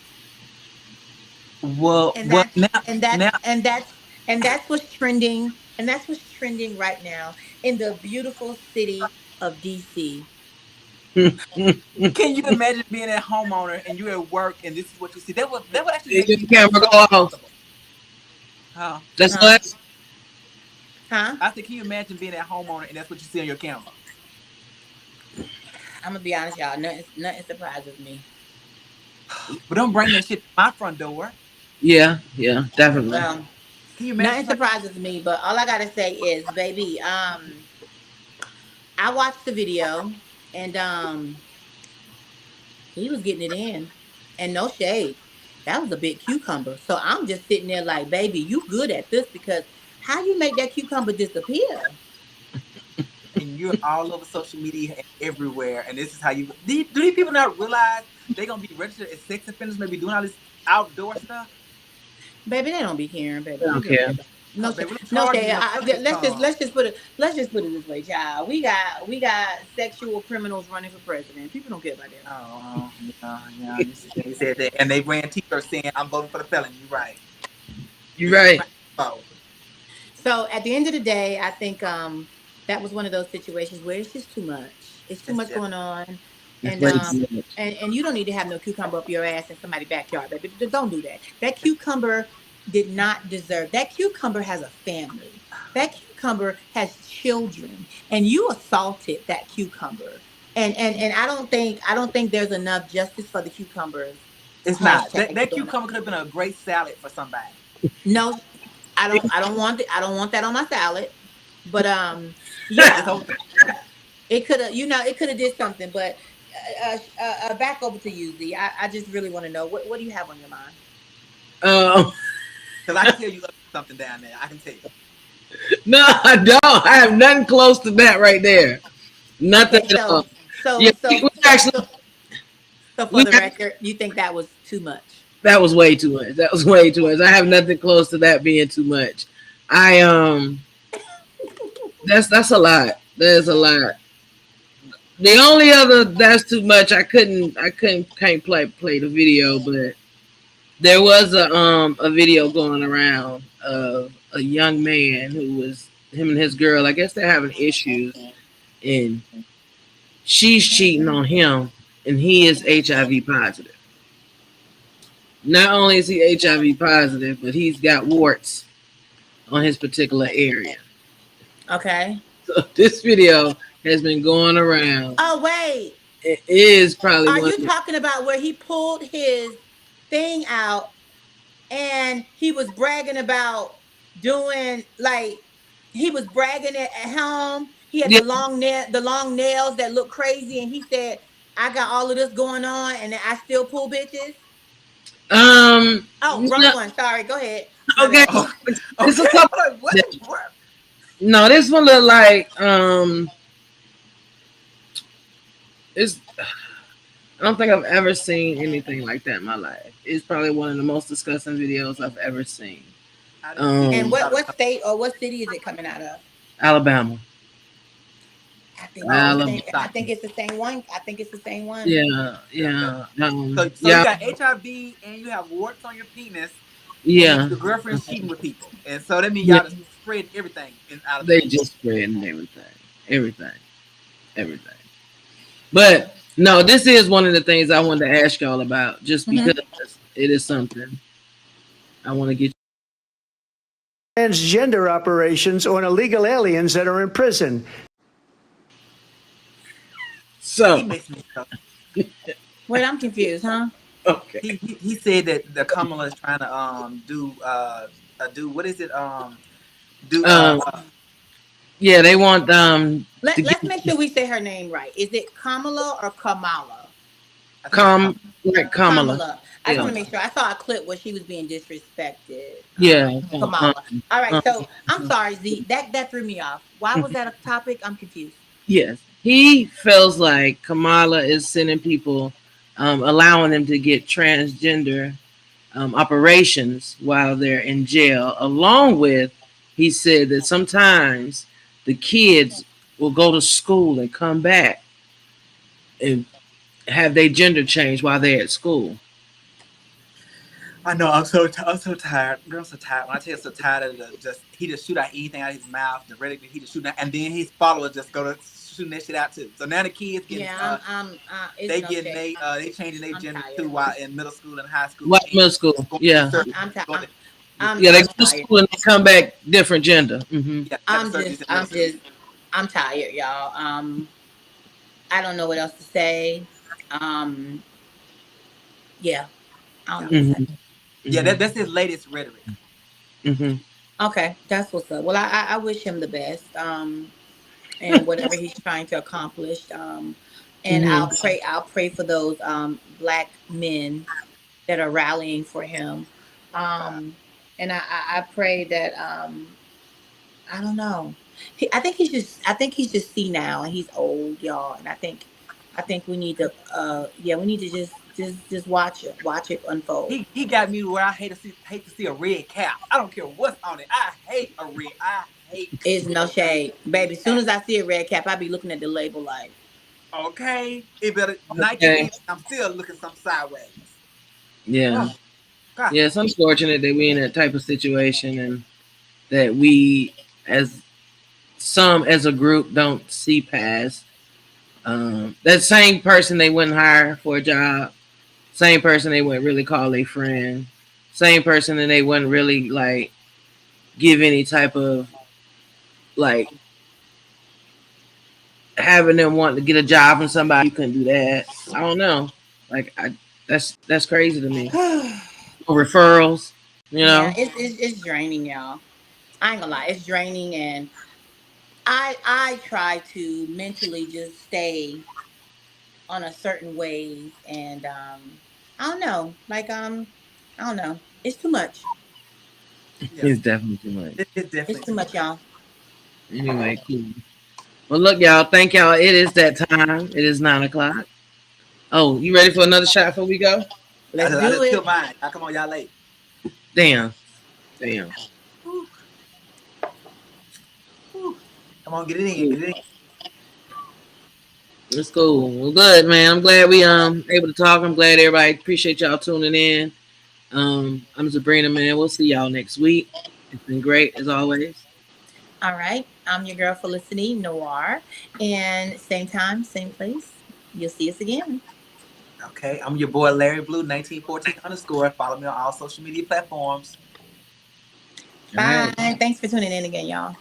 Well, And well, that's now, and that's now, and that's and that's what's trending, and that's what's trending right now in the beautiful city of DC. can you imagine being a homeowner and you're at work and this is what you see? That would actually make Your me feel camera go so off. uncomfortable. Huh? That's Huh? what. Huh? I said, can you imagine being a homeowner and that's what you see on your camera? I'm gonna be honest, y'all. Nothing surprises me. But don't bring that shit to my front door. Yeah, yeah, definitely. Well, Can you nothing imagine? surprises me, but all I gotta say is, baby, I watched the video, and he was getting it in, and no shade. That was a big cucumber. So I'm just sitting there like, baby, you good at this because how you make that cucumber disappear? And you're all over social media and everywhere, and this is how you do these people not realize they're gonna be registered as sex offenders, maybe doing all this outdoor stuff? Baby, they don't be caring, baby. I You don't just care. no Oh, shade, baby, them no charges shade. and them felonies come. Let's just put it this way, child. We got sexual criminals running for president. People don't care about that. Oh, yeah, yeah, you said that, and they ran t-shirts saying, "I'm voting for the felon." You're right. You're right. Oh, So at the end of the day, I think that was one of those situations where it's just too much. It's too that's much just going on, It's and way um too much. and you don't need to have no cucumber up your ass in somebody's backyard, baby. Don't do that. That cucumber did not deserve. That cucumber has a family. That cucumber has children, and you assaulted that cucumber. And I don't think there's enough justice for the cucumbers. it's not. That Doing cucumber could have been a great salad for somebody. no, I don't want that on my salad. But This yeah, whole thing. it could have did something. But back over to you, Z. I just really want to know what do you have on your mind? Um, Because I can tell you love something down there. I can tell you. no, I don't. I have nothing close to that right there. Nothing Okay, at all. so Yeah, so we so actually so, so for we the record, you think that was too much? that was way too much. That was way too much. I have nothing close to that being too much. I that's a lot. There's a lot. The only other that's too much. I couldn't can't play the video, but there was a video going around of a young man who was him and his girl. I guess they're having issues, and she's cheating on him, and he is HIV positive. Not only is he HIV positive, but he's got warts on his particular area. Okay. So this video has been going around. Oh wait, It is probably are one you of the, talking about where he pulled his thing out and he was bragging about doing like he was bragging at home. He had yeah, the long nails that look crazy, and he said, "I got all of this going on, and I still pull bitches." Oh, wrong no, one. Sorry. Go ahead. My okay, bad. Oh, this is okay. something. Like, what in the world? No, this one look like it's I don't think I've ever seen anything like that in my life. It's probably one of the most disgusting videos I've ever seen. I didn't see And Um, what state or what city is it coming out of? Alabama. I think it's the same. I Alabama. think it's the same one. I think it's the same one. Yeah, Okay. yeah, So you yeah, got HIV and you have warts on your penis, and yeah, your girlfriend's cheating with people, and so that means yeah. y'all just spread everything in They Alabama. just spreading everything, everything. But no, this is one of the things I wanted to ask y'all about, just Mm-hmm. because it is something I want to get. Transgender operations on illegal aliens that are in prison. He So, makes me so. Wait, I'm confused, huh? okay, He said that the Kamala is trying to do what is it do um, yeah, they want to get Let's make sure we say her name right. Is it Kamala or Kamala? I think it's come like Kamala. Kamala. I just Yeah, want to make sure. I saw a clip where she was being disrespected. yeah, Kamala. All right. uh, So I'm sorry, Z. That threw me off. Why was that a topic? I'm confused. yes. He feels like Kamala is sending people, allowing them to get transgender operations while they're in jail. Along with, he said that sometimes the kids will go to school and come back and have their gender change while they're at school. I know. I'm so tired. Girl, I'm so tired. When I tell you, I'm so tired of he just shoot out anything out of his mouth. The Reddit, he just shoot out, and then his followers just go to shooting that shit out too. So now the kids getting Yeah, it's they no getting shade. they changing their I'm gender tired. too while in middle school and high school. What middle school? Going to Yeah, surgery, I'm tired. going to, I'm yeah. They I'm go to tired. school and they come back different gender. yeah, having I'm surgeries just in middle I'm school. just I'm tired, y'all. I don't know what else to say. Um, yeah, I don't know what to say. Yeah, that's his latest rhetoric. Okay, that's what's up. Well, I wish him the best. And whatever he's trying to accomplish. And I'll pray for those black men that are rallying for him. And I pray that I don't know. I think he's just senile and he's old, y'all. And I think we need to we need to just watch it unfold. He got me where I hate to see a red cap. I don't care what's on it. I hate It's no a red shade, baby. As soon cap. as I see a red cap, I be looking at the label like, Okay, it better Nike. Okay. I'm still looking some sideways. Yeah. Oh God. Yeah, it's unfortunate that we're in that type of situation and that we, as as a group, don't see past. That same person they wouldn't hire for a job, same person they wouldn't really call a friend, same person that they wouldn't really like give any type of like having them want to get a job from somebody. You couldn't do that. I don't know. Like that's crazy to me. Referrals, you yeah, know. it's draining, y'all. I ain't gonna lie, it's draining, and I try to mentally just stay on a certain ways, and I don't know, like I don't know, it's too much. Yeah, It's definitely too much. it's It's definitely too too much, much. y'all. Anyway, cool. Well, look, y'all. Thank y'all. It is that time. It is 9 o'clock. Oh, you ready for another shot before we go? I Let's just, I do just killed it. mine. How come on y'all late? Damn. Damn. Whew, whew. Come on, get it in, Cool. get it in. It's cool. Well, good, man. I'm glad we able to talk. I'm glad everybody appreciate y'all tuning in. I'm Sabrina, man. We'll see y'all next week. It's been great as always. All right, I'm your girl Felicity Noir, and same time, same place. You'll see us again. Okay, I'm your boy Larry Blue 1914 underscore. Follow me on all social media platforms. All right. Bye. Thanks for tuning in again, y'all.